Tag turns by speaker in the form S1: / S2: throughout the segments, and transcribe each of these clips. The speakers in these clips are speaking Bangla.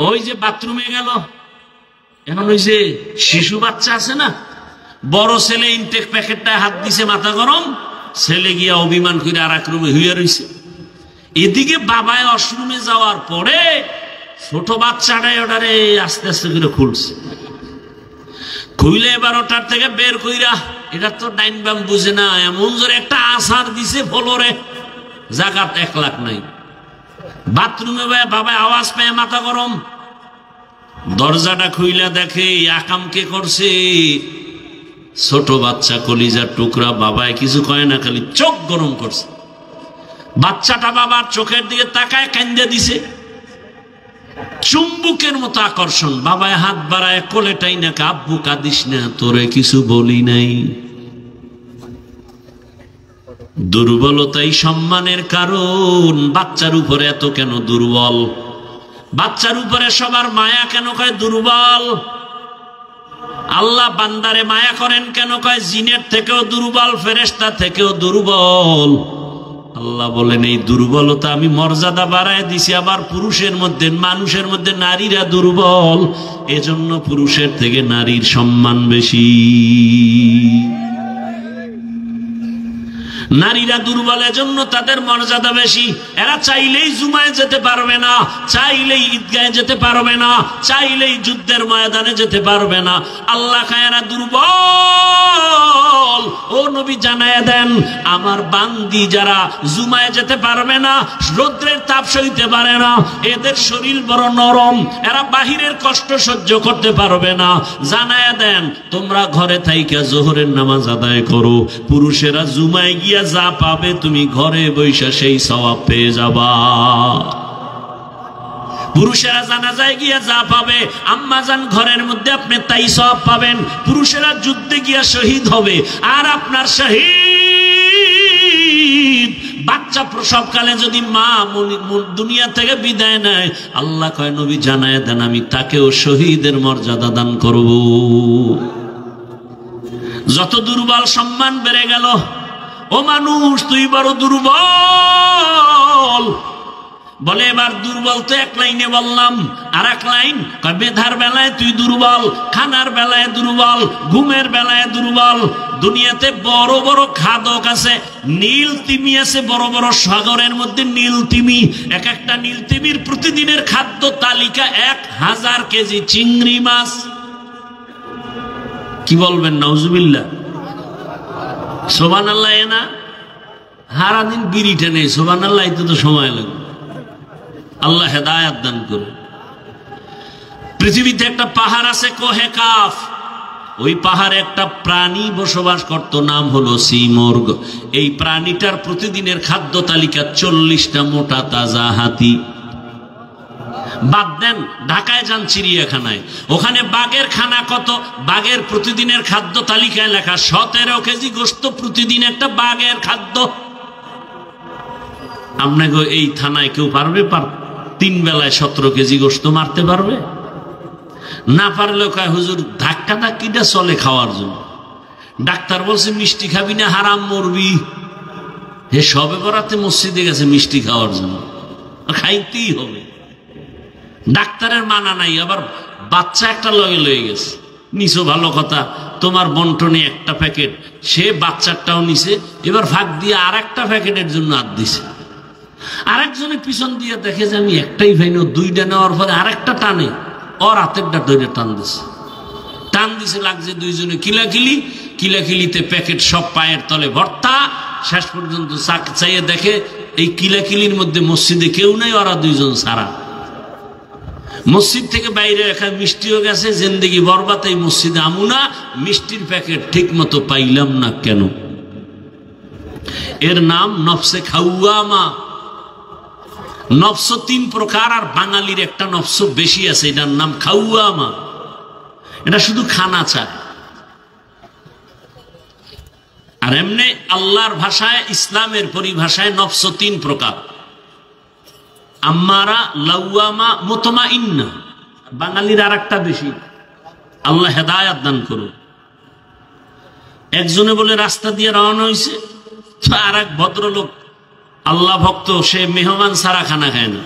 S1: ওই যে বাথরুমে গেল, এখন ওই যে শিশু বাচ্চা আছে না, বড় ছেলে ইনটেক প্যাকেটটায় হাত দিছে, মাথা গরম, ছেলে গিয়া অভিমান করে আর এক রুমে হইয়া রইছে। এদিকে বাবায় ওয়াশরুমে যাওয়ার পরে ছোট বাচ্চাটাই ওটারে আস্তে আস্তে করে খুলছে, খুইলে এবার ওটার থেকে বের কইরা, এটা তো ডাইন বাম বুঝে না, এমন জোরে একটা আছাড় দিছে ফ্লোরে, জাগাত 1 লাখ নাই। বাথরুমে বাবা আওয়াজ পেয়ে মাথা গরম, দরজাটা খুইলা দেখে আকাম কে করছে, ছোট বাচ্চা কলিজার টুকরা। বাবায় কিছু কয় না, খালি চোখ গরম করছে। বাচ্চাটা বাবার চোখের দিকে তাকায় কান্দে দিছে, চুম্বুকের মতো আকর্ষণ। বাবায় হাত বাড়ায় কোলেটাই না, আব্বু কাঁদিস না, তোরে কিছু বলি নাই। দুর্বলতাই সম্মানের কারণ। বাচ্চার উপরে এত কেন দুর্বল? বাচ্চার উপরে সবার মায়া কেন কয় দুর্বল? আল্লাহ বান্দারে মায়া করেন কেন কয় জিনের থেকেও দুর্বল, ফেরেশতা থেকেও দুর্বল। আল্লাহ বলেন এই দুর্বলতা আমি মর্যাদা বাড়ায় দিছি। আবার পুরুষের মধ্যে, মানুষের মধ্যে নারীরা দুর্বল, এজন্য পুরুষের থেকে নারীর সম্মান বেশি। নারীরা দুর্বল, এজন্য তাদের মর্যাদা বেশি। এরা চাইলেই জুমায় যেতে পারবে না, চাইলেই ঈদগাহে যেতে পারবে না, চাইলেই যুদ্ধের ময়দানে যেতে পারবে না। আল্লাহ কয় এরা দুর্বল। ও নবী জানায় দেন, আমার বান্দি যারা জুমায় যেতে পারবে না, রৌদ্রের তাপ সইতে পারে না, এদের শরীর বড় নরম, এরা বাহিরের কষ্ট সহ্য করতে পারবে না, জানায় দেন তোমরা ঘরে থাইকা জোহরের নামাজ আদায় করো। পুরুষেরা জুমায় গিয়া যা পাবে তুমি ঘরে বৈশা সেই সওয়াব পেয়ে যাবা। পুরুষেরা জানাজায় গিয়া যা পাবে, আম্মাজান ঘরের মধ্যে আপনি তাই সওয়াব পাবেন। পুরুষেরা যুদ্ধে গিয়া শহীদ হবে, আর আপনার শহীদ বাচ্চা প্রসবকালে যদি মা দুনিয়া থেকে বিদায় নেয়, আল্লাহ কয় নবী জানায় দেন আমি তাকেও শহীদের মর্যাদা দান করব। যত দুর্বল সম্মান বেড়ে গেল। ও মানুষ তুই বড় দুর্বল। বলে এবার দুর্বল তো এক লাইনে বললাম, আর এক লাইন মেধার বেলায় তুই দুর্বল, খানার বেলায় দুর্বল, ঘুমের বেলায় দুর্বল। দুনিয়াতে বড় বড় খাদক আছে, নীল তিমি আছে, বড় বড় সাগরের মধ্যে নীল তিমি। এক একটা নীল তিমির প্রতিদিনের খাদ্য তালিকা 1000 কেজি চিংড়ি মাছ। কি বলবেন নাউজুবিল্লাহ, সুবহানাল্লাহ। না সারা দিন বিড়ি টেনে সুবহানাল্লাহ, তো সময় লাগবে। আল্লাহ হেদায়াত দান করুন। পৃথিবীতে একটা পাহাড় আছে কোহে কাফ, ওই পাহাড়ে একটা প্রাণী বসবাস করত, নাম হলো সিমর্গ। এই প্রাণীটার প্রতিদিনের খাদ্য তালিকা 40টা মোটা তাজা হাতি। বাদ দেন ঢাকায় যান চিড়িয়াখানায়, ওখানে বাঘের খানা কত? বাঘের প্রতিদিনের খাদ্য তালিকায় লেখা 17 কেজি গোশত প্রতিদিন একটা বাঘের খাদ্য। আপনাকে এই থানায় কেউ পারবে 3 বেলায় 17 কেজি গোশত মারতে পারবে? না পারলেও কয় হুজুর ধাক্কা ধাক্কিটা চলে খাওয়ার জন্য। ডাক্তার বলছে মিষ্টি খাবি না হারাম মরবি। হে সবে বরাতে মসজিদে গেছে মিষ্টি খাওয়ার জন্য, খাইতেই হবে। ডাক্তারের মানা নাই, আবার বাচ্চা একটা লগে লয়ে গেছে। নিছো ভালো কথা, তোমার বন্টনে একটা প্যাকেট, সে বাচ্চাটাও নিছে, এবার ভাগ দিয়ে আর একটা প্যাকেটের জন্য হাত দিছে। আরেকজনের পিছন দিয়ে দেখে যে আমি একটাই ভাইনো, 2টা নেওয়ার পরে আরেকটা টানে, ওর হাতেরটা ধরে টান দিছে। টান দিছে লাগছে দুইজনে কিলাকিলি, কিলাকিলিতে প্যাকেট সব পায়ের তলে ভর্তা। শেষ পর্যন্ত চাইয়ে দেখে এই কিলাকিলির মধ্যে মসজিদে কেউ নাই, ওরা 2জন ছাড়া। মসজিদ থেকে বাইরে এখানে মিষ্টিও গেছে, জিন্দেগি বরবাদ, এই মসজিদে আমুনা, মিষ্টির প্যাকেট ঠিক মতো পাইলাম না কেন? এর নাম নফসে খাওয়ামা। নফস 3 প্রকার, আর বাঙালির একটা নফস বেশি আছে, এটার নাম খাওয়ামা। এটা শুধু খানা চায়। আর এমনি আল্লাহর ভাষায়, ইসলামের পরিভাষায় নফস 3 প্রকার: আম্মারা, লাওয়ামা, মুতমাইন্না। বাঙালির আর একটা বেশি। আল্লাহ হেদায়াত দান করুন। একজনে বলে রাস্তা দিয়ে রওনা হয়েছে, আর এক ভদ্রলোক আল্লাহ ভক্ত, সে মেহমান সারা খানা খায় না,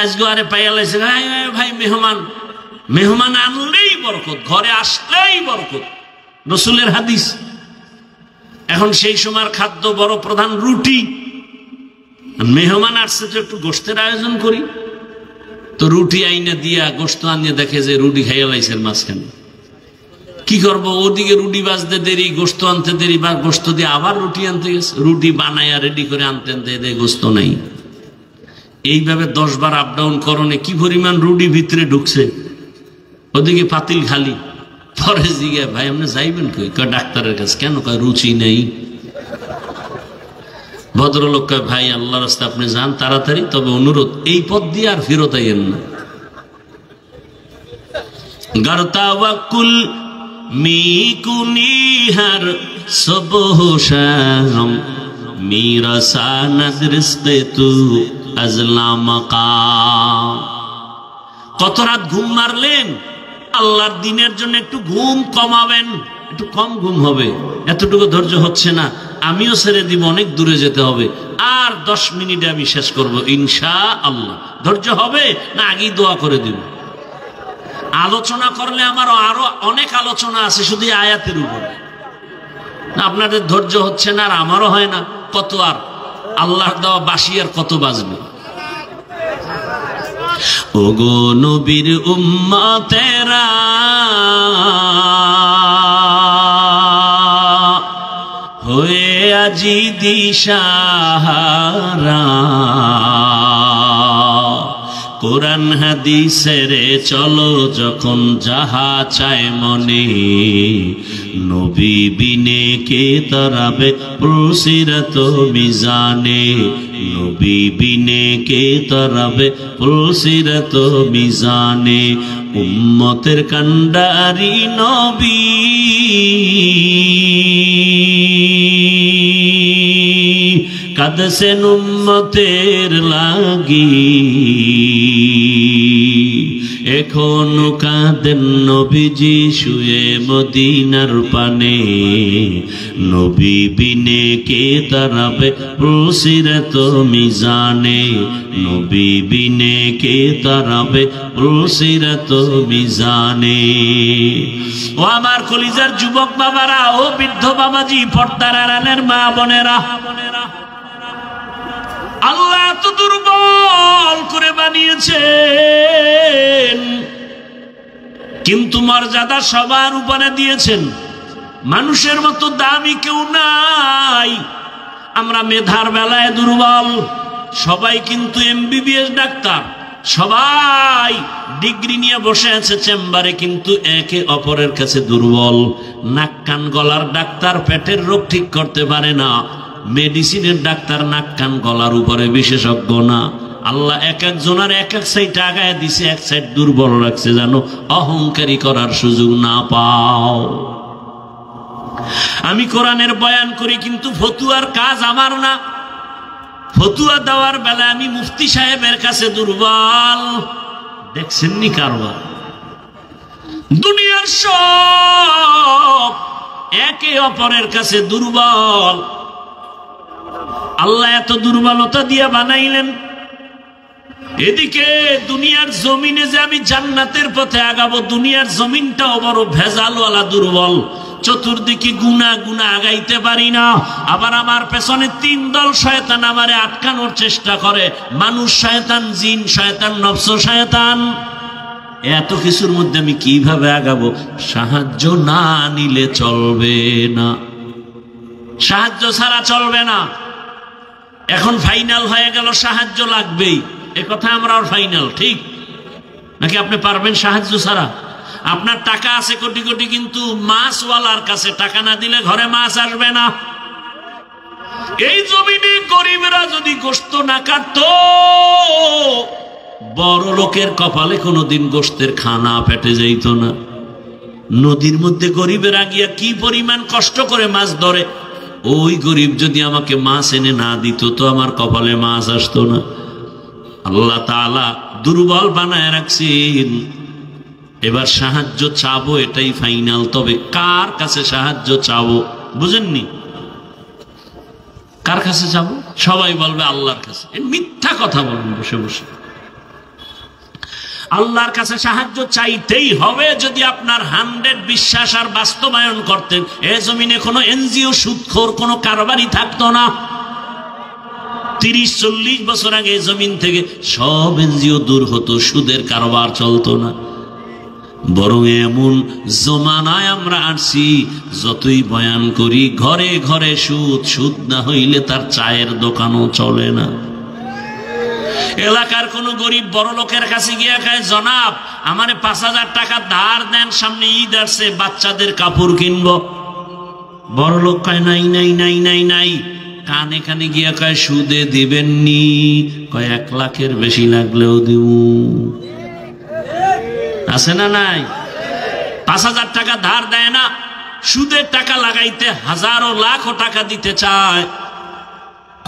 S1: আজকে আরে পাইয়া লাইছে ভাই মেহমান, মেহমান আনলেই বরকত, ঘরে আসলেই বরকত, রাসূলের হাদিস। এখন সেই সময়ের খাদ্য বড় প্রধান রুটি, মেহমান আসছে তো একটু গোশতের আয়োজন করি, তো রুটি আইনা দিয়া গোশত আনিয়ে দেখে যে রুটি খাইয়া লাইছে মাঝখানে। কি করবো, ওদিকে রুটি বাজতে দেরি, গোশত আনতে দেরি, বা গোশত দিয়ে আবার রুটি আনতে গেছে, রুটি বানাইয়া রেডি করে আনতে আনতে গোশত নাই। এইভাবে 10 বার আপ ডাউন করণে কি পরিমাণ রুটি ভিতরে ঢুকছে, ওদিকে পাতিল খালি। পরে জিজ্ঞাসা, ভাই আপনি যাইবেন কই? কয় ডাক্তারের কাছে। কেন? কয় রুচি নেই। ভদ্রলোক কয়, ভাই আল্লাহ রাস্তায় আপনি যান তাড়াতাড়ি, তবে অনুরোধ এই পথ দিয়ে আর ফেরত আইয়েন না। গরতাওয়াকুল মিকুনিহার সবহ শাম মিরাসানাদ রিজকে তু আজলা মাকাম। কত রাত ঘুম মারলেন? আল্লাহর দিনের জন্য একটু ঘুম কমাবেন, একটু কম ঘুম হবে। এতটুকু ধৈর্য হচ্ছে না, আমিও ছেড়ে দিব, অনেক দূরে যেতে হবে। আর 10 মিনিটে আমি শেষ করব ইনশাআল্লাহ। ধৈর্য হবে না আগেই দোয়া করে দিব? আলোচনা করলে আমার আরো অনেক আলোচনা আছে শুধু আয়াতের উপরে। আপনাদের ধৈর্য হচ্ছে না আর আমারও হয় না, কত আর আল্লাহর দেওয়া বাঁশি আর কত বাজবে। ওগো নবীর উম্মতেরা, হয়ে আজি দিশাহারা, কোরআন হাদিসের চলো যখন যাহা চায় মনে, নবী বিনে কে তরাবে প্রসিরত মিজানে, নবী বিনে কে তরাবে প্রসিরত মিজানে। উম্মতের কান্ডারি নবী, কাঁদছেন উম্মতের লাগি, এখনো কাঁদেন নবীজি শুয়ে মদিনার পানে, নবী বিনে কে তারাবে প্রসিরত মিজানে, নবী বিনে কে তারাবে প্রসিরত মিজানে। ও আমার কলিজার যুবক বাবারা, ও বৃদ্ধ বাবাজি, পর্দার আড়ালের মা বোনেরা, আল্লাহ এত দুর্বল করে বানিয়েছেন, কিন্তু মর্যাদা সবার উপরে দিয়েছেন। মানুষের মতো দামি কেউ নাই। আমরা মেধার বেলায় দুর্বল, সবাই কিন্তু MBBS ডাক্তার, সবাই ডিগ্রি নিয়ে বসে আছে চেম্বারে, কিন্তু একে অপরের কাছে দুর্বল। নাক কান গলার ডাক্তার পেটের রোগ ঠিক করতে পারে না, মেডিসিনের ডাক্তার নাক কান গলার উপরে বিশেষজ্ঞ না। আল্লাহ এক একজনের এক এক সাইড আগায় দিছে, এক সাইড দুর্বল রাখছে, জানো অহংকারী করার সুযোগ না পাও। আমি কোরআনের বয়ান করি, কিন্তু ফতুয়ার কাজ আমার না। ফতুয়া দেওয়ার বেলা আমি মুফতি সাহেবের কাছে দুর্বল। দেখছেননি কারবার? দুনিয়ার সব একে অপরের কাছে দুর্বল। আল্লাহ এত দুর্বলতা দিয়ে বানাইলেন। এদিকে দুনিয়ার জমিনে যে আমি জান্নাতের পথে আগাবো, দুনিয়ার জমিনটাও বড় ভেজালওয়ালা, দুর্বল। চতুর্দিকে গুনাহ গুনাহ আগাইতে পারি না। আবার আমার পেছনে 3 দল শয়তান আমারে আটকানোর চেষ্টা করে, মানুষ শয়তান, জিন শয়তান, নফস শয়তান। এত কিছুর মধ্যে আমি কিভাবে আগাবো? সাহায্য না নিলে চলবে না, সাহায্য ছাড়া চলবে না। এখন ফাইনাল হয়ে গেল সাহায্য লাগবেই, এ কথা আমরা ফাইনাল, ঠিক নাকি? আপনি পারবেন সাহায্য ছাড়া? আপনার টাকা আছে কোটি কোটি, কিন্তু মাছওয়ালার কাছে টাকা না দিলে ঘরে মাছ আসবে না। এই জমিনে গরিবরা যদি গোশত না কাটতো, বড় লোকের কপালে কোনোদিন গোশতের খানা পেটে যাইত না। নদীর মধ্যে গরিবেরা গিয়া কি পরিমাণ কষ্ট করে মাছ ধরে, ওই গরিব যদি আমাকে মাছ এনে না দিত তো আমার কপালে মাছ আসতো না। আল্লাহ তাআলা দুর্বল বানায় রাখছেন। এবার সাহায্য চাবো, এটাই ফাইনাল। তবে কার কাছে সাহায্য চাবো বুঝেননি? কার কাছে চাবো? সবাই বলবে আল্লাহর কাছে। মিথ্যা কথা বলবেন বসে বসে। আল্লাহর কাছে সাহায্য চাইতেই হবে। যদি আপনার 100 বিশ্বাস আর বাস্তবায়ন করতেন, এ জমিনে কোনো এনজিও সুদখোর কোনো কারবারই থাকতো না। 30-40 বছর আগে জমিন থেকে সব এনজিও দূর হতো, সুদের কারবার চলতো না। বরং এমন জমানায় আমরা আসছি, যতই বয়ান করি ঘরে ঘরে সুদ, সুদ না হইলে তার চায়ের দোকানও চলে না। এলাকার কোন গরিব বড় লোকের কাছে গিয়ে কয়, জনাব আমারে 5000 টাকা ধার দেন, সামনে ঈদ আসছে, বাচ্চাদের কাপড় কিনবো। বড় লোক কয় নাই নাই নাই নাই নাই। কানে কানে গিয়া কয়, সুদে দিবেননি? কয় 1 লাখের বেশি লাগলেও দিব। আছে না নাই? 5000 টাকা ধার দেয় না, সুদের টাকা লাগাইতে হাজারো লাখো টাকা দিতে চায়।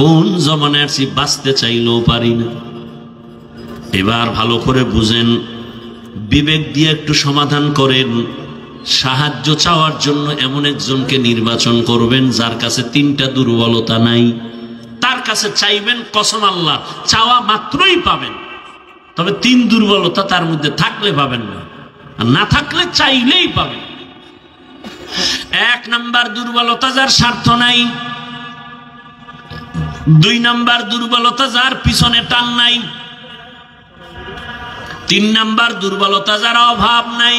S1: কোন জমানায় আসি, বাঁচতে চাইলেও পারি না। এবার ভালো করে বুঝেন, বিবেক দিয়ে একটু সমাধান করেন। সাহায্য চাওয়ার জন্য এমন একজনকে নির্বাচন করবেন যার কাছে 3টা দুর্বলতা নাই। তার কাছে চাইবেন, কসম আল্লাহ চাওয়া মাত্রই পাবেন। তবে 3 দুর্বলতা তার মধ্যে থাকলে পাবেন না, আর না থাকলে চাইলেই পাবেন। 1 নাম্বার দুর্বলতা, যার স্বার্থ নাই। 2 নাম্বার দুর্বলতা, যার পিছনে টান নাই। 3 নাম্বার দুর্বলতা, যার অভাব নাই।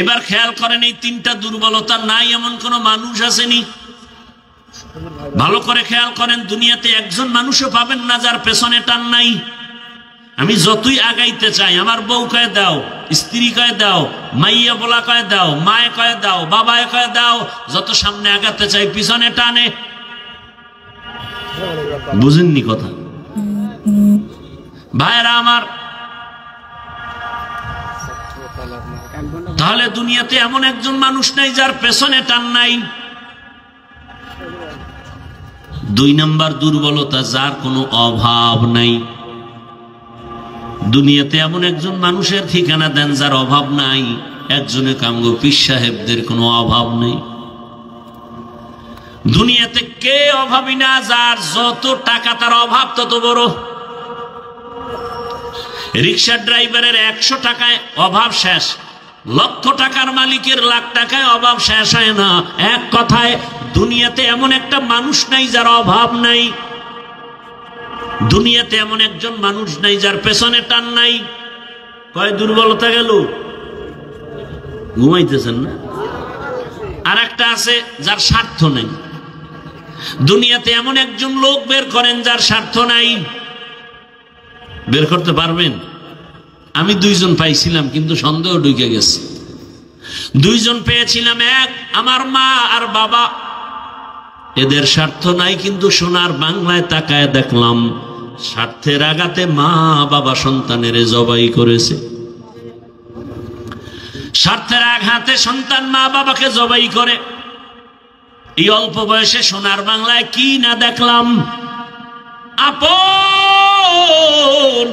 S1: এবার খেয়াল করেন, এই 3টা দুর্বলতা নাই এমন কোন মানুষ আসেনি? ভালো করে খেয়াল করেন, দুনিয়াতে একজন মানুষও পাবেন না যার পেছনে টান নাই। আমি যতই আগাইতে চাই, আমার বউ কয়ে দাও, স্ত্রী কয়ে দাও, মাইয়া বলা কয়ে দাও, মায়ে কয়ে দাও, বাবায় কয়ে দাও, যত সামনে আগাতে চাই পিছনে টানে। বুঝেননি কথা? ভাইরা আমার, তাহলে দুনিয়াতে এমন একজন মানুষ নাই যার পেছনে টান নাই। 2 নাম্বার দুর্বলতা, যার কোনো অভাব নাই। দুনিয়াতে এমন একজন মানুষের ঠিকানা দেন যার অভাব নাই। একজনে কামগো পীর সাহেবদের কোনো অভাব নেই। দুনিয়াতে কে অভাবী না? যার যত টাকা তার অভাব তত বড়। রিক্সা ড্রাইভারের 100 টাকায় অভাব শেষ, লক্ষ টাকার মালিকের লাখ টাকায় অভাব শেষ হয় না। এক কথায়, দুনিয়াতে এমন একটা মানুষ নাই যার অভাব নাই। দুনিয়াতে এমন একজন মানুষ নাই যার পেছনে টান নাই। কয় দুর্বলতা গেল? ঘুমাইতেছেন না? আর একটা আছে, যার স্বার্থ নেই। দুনিয়াতে এমন একজন লোক বের করেন যার স্বার্থ নাই। বের করতে পারবেন? আমি 2 জন পাইছিলাম, কিন্তু সন্দেহ ঢুকে গেছে। 2 জন পেয়েছিলাম। এক, আমার মা আর বাবা, এদের স্বার্থ নাই, কিন্তু সোনার বাংলায় তাকায় দেখলাম স্বার্থের আঘাতে মা বাবা সন্তানের জবাই করেছে। স্বার্থের আঘাতে সন্তান মা বাবাকে জবাই করে। এই অল্প বয়সে সোনার বাংলায় কি না দেখলাম। আপন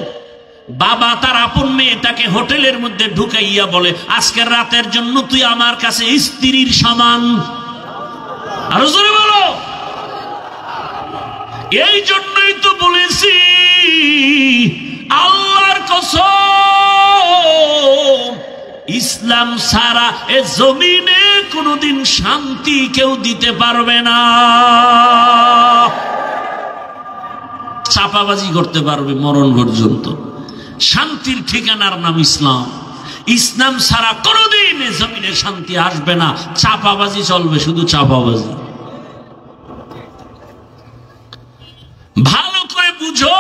S1: বাবা তার আপন মেয়েটাকে হোটেলের মধ্যে ঢুকাইয়া বলে, আজকের রাতের জন্য তুই আমার কাছে স্ত্রীর সমান। আরো জোরে বলো। এই জন্যই তো বলেছি, আল্লাহর কসম, ইসলাম ছাড়া এ জমিনে কোনোদিন শান্তি কেউ দিতে পারবে না। চাপাবাজি করতে পারবে মরণ পর্যন্ত। শান্তির ঠিকানার নাম ইসলাম। ইসলাম ছাড়া কোনোদিন এ জমিনে শান্তি আসবে না। চাপাবাজি চলবে, শুধু চাপাবাজি। ভালো করে বুঝো,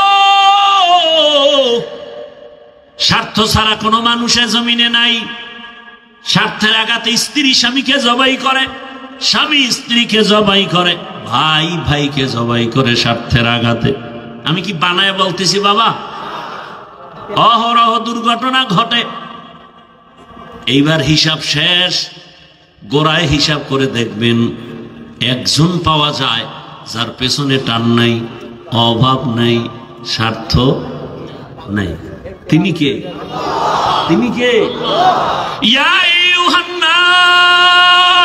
S1: স্বার্থ ছাড়া কোনো মানুষের জমিনে নাই। স্বার্থের আঘাতে স্ত্রী স্বামীকে জবাই করে, স্বামী স্ত্রীকে জবাই করে, ভাই ভাইকে জবাই করে স্বার্থের আঘাতে। আমি কি বানায় বলতেছি বাবা? অহরহ দুর্ঘটনা ঘটে। এইবার হিসাব শেষ, গোড়ায় হিসাব করে দেখবেন একজন পাওয়া যায় যার পেছনে টান নাই, অভাব নাই, স্বার্থ নাই। তিনি কে? তিনি কে? ইয়া আইয়ুহান নাস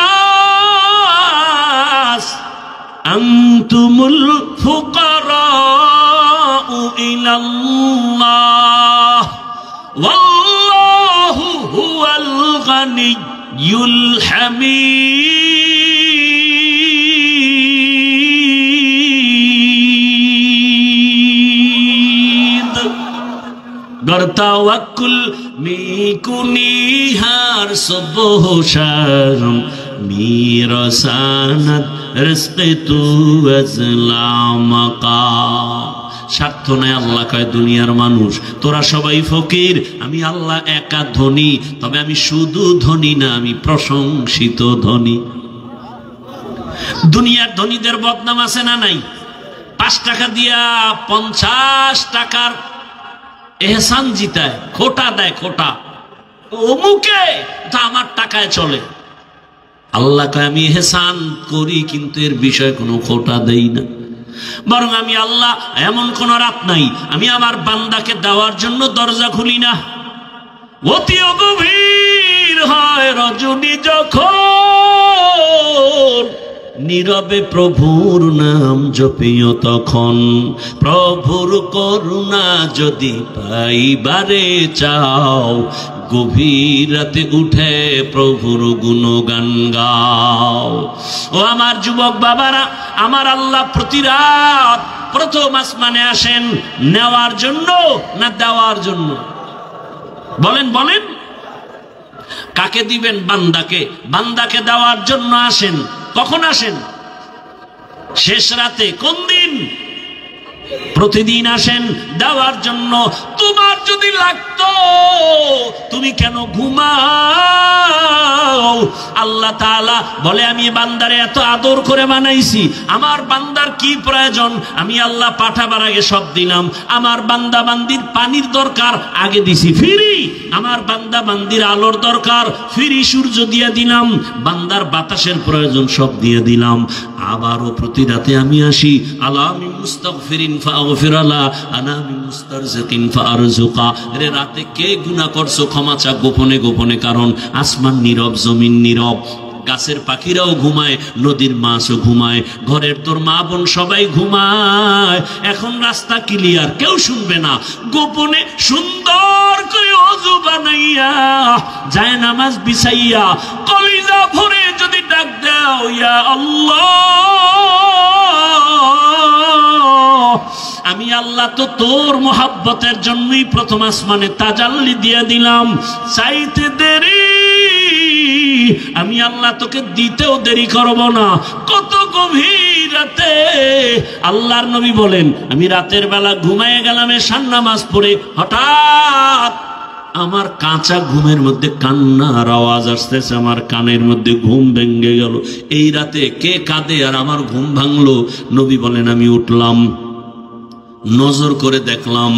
S1: আনতুমুল ফুকারাউ ইলাল্লাহ গনিয়ুল হামিদ। गर तवक्कुल मिकुनी हार सुबह शर्म मीरा सानद रिज़्क़ तू अज़लामका। স্বার্থ নাই। আল্লাহ কয় দুনিয়ার মানুষ তোরা সবাই ফকির, আমি আল্লাহ একা ধনী, তবে আমি শুধু ধনী না, আমি প্রশংসিত ধনী। দুনিয়ার ধনীদের বদনাম আছে না নাই? 5 টাকা দিয়া 50 টাকার এহসান জিতায়, খোটা দেয়, খোটা অমুকে তা আমার টাকায় চলে। আল্লাহ কয় আমি এহসান করি কিন্তু এর বিষয়ে কোনো খোটা দেই না, বরং আমি আল্লাহ এমন কোন রাত নাই আমি আমার বান্দাকে দেওয়ার জন্য দরজা খুলি না। অতি গভীর হয় রজনী যখন, নীরবে প্রভুর নাম জপিও তখন। প্রভুর করুণা যদি পাইবারে চাও, গভীর রাতে উঠে প্রভুর গুণগান গাও। ও আমার যুবক বাবারা, আমার আল্লাহ প্রতি রাত প্রথম আসমানে আসেন নেওয়ার জন্য না দেওয়ার জন্য? বলেন বলেন, কাকে দিবেন? বান্দাকে। বান্দাকে দেওয়ার জন্য আসেন। কখন আসেন? শেষ রাতে। কোন দিন? প্রতিদিন আসেন দেওয়ার জন্য। তোমার যদি লাগতো তুমি কেন ঘুমাও? আল্লাহ তাআলা বলে আমি বান্দারে এত আদর করে বানাইছি, আমার বান্দার কি প্রয়োজন আমি আল্লাহ পাঠাবার আগে সব দিলাম। আমার বান্দা বান্দির পানির দরকার আগে দিছি ফ্রি, আমার বান্দা বান্দির আলোর দরকার ফ্রি সূর্য দিয়ে দিলাম, বান্দার বাতাসের প্রয়োজন সব দিয়ে দিলাম। আবারও প্রতি রাতে আমি আসি, আলা মিন মুস্তাগফিরিন ফাগফির লা, আনা মিন মুস্তারজিকিন ফারজুকা। রে রাতে কে গুনাহ করছো ক্ষমা চা গোপনে গোপনে, কারণ আসমান নীরব, জমিন নীরব, গাছের পাখিরাও ঘুমায়, নদীর মাছও ঘুমায়, ঘরের তোর মা বোন সবাই ঘুমায়। এখন রাস্তা ক্লিয়ার, কেউ শুনবে না। গোপনে সুন্দর করে ওযু বানাইয়া যায় নামাজ বিছাইয়া কলিজা ভরে যদি ডাক দাও ইয়া আল্লাহ, আমি আল্লাহ তো তোর মোহাব্বতের জন্যই প্রথম আসমানে তাজাল্লি দিয়ে দিলাম, চাইতে দেরি আমি আল্লাহ তোকে দিতেও দেরি করব না। কত গভীর রাতে আল্লাহর নবী বলেন আমি রাতের বেলা ঘুমায়ে গেলাম এশার নামাজ পড়ে, হঠাৎ আমার কাঁচা ঘুমের মধ্যে কান্নার আওয়াজ আসতেছে, আমার কানের মধ্যে ঘুম ভেঙে গেল। এই রাতে কে কাঁদে আর আমার ঘুম ভাঙলো? নবী বলেন আমি উঠলাম, নজর করে দেখলাম